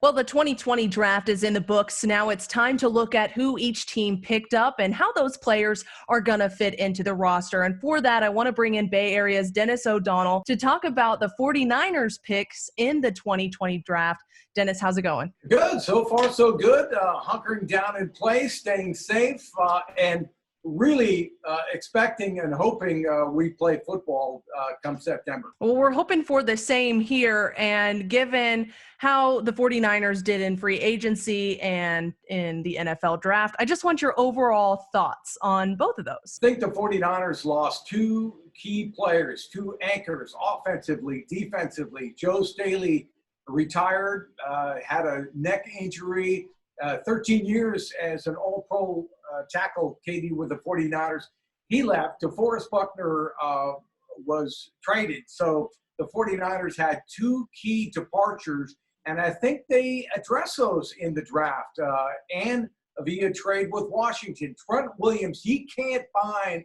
Well, the 2020 draft is in the books. Now it's time to look at who each team picked up and how those players are going to fit into the roster. And for that, I want to bring in Bay Area's Dennis O'Donnell to talk about the 49ers picks in the 2020 draft. Dennis, how's it going? Good. So far, so good. Hunkering down in place, staying safe, and really expecting and hoping we play football come September. Well, we're hoping for the same here. And given how the 49ers did in free agency and in the NFL draft, I just want your overall thoughts on both of those. I think the 49ers lost two key players, two anchors, offensively, defensively. Joe Staley retired, had a neck injury, 13 years as an all-pro tackle, Katie, with the 49ers. He left. DeForest Buckner was traded. So the 49ers had two key departures, and I think they addressed those in the draft and via trade with Washington. Trent Williams, he can't find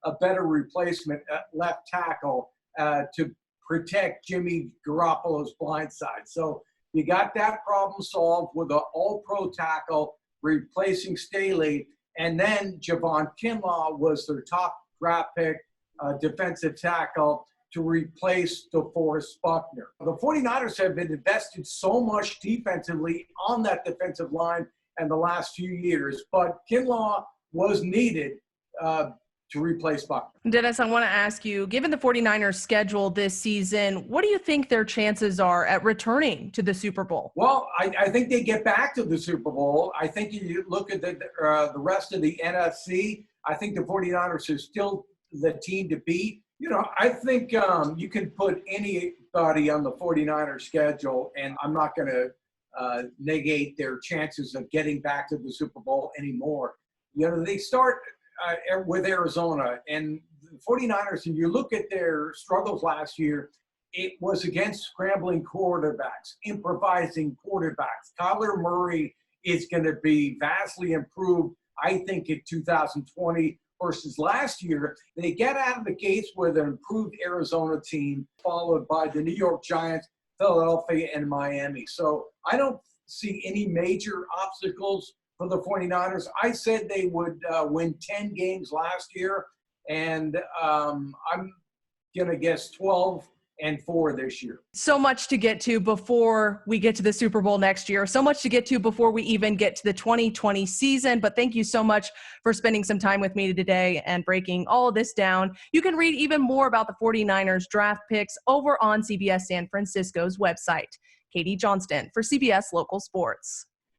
a better replacement at left tackle to protect Jimmy Garoppolo's blind side. So you got that problem solved with an all-pro tackle replacing Staley, and then Javon Kinlaw was their top draft pick, defensive tackle, to replace DeForest Buckner. The 49ers have been invested so much defensively on that defensive line in the last few years, but Kinlaw was needed to replace Buckner. Dennis, I want to ask you, given the 49ers schedule this season, what do you think their chances are at returning to the Super Bowl? Well, I think they get back to the Super Bowl. I think you look at the rest of the NFC, I think the 49ers are still the team to beat. You know, I think you can put anybody on the 49ers schedule, and I'm not going to negate their chances of getting back to the Super Bowl anymore. You know, they start with Arizona, and the 49ers, and you look at their struggles last year, it was against scrambling quarterbacks, improvising quarterbacks. Kyler Murray is going to be vastly improved, I think, in 2020 versus last year. They get out of the gates with an improved Arizona team, followed by the New York Giants, Philadelphia, and Miami. So I don't see any major obstacles for the 49ers. I said they would win 10 games last year, and I'm going to guess 12-4 this year. So much to get to before we get to the Super Bowl next year. So much to get to before we even get to the 2020 season. But thank you so much for spending some time with me today and breaking all of this down. You can read even more about the 49ers draft picks over on CBS San Francisco's website. Katie Johnston for CBS Local Sports.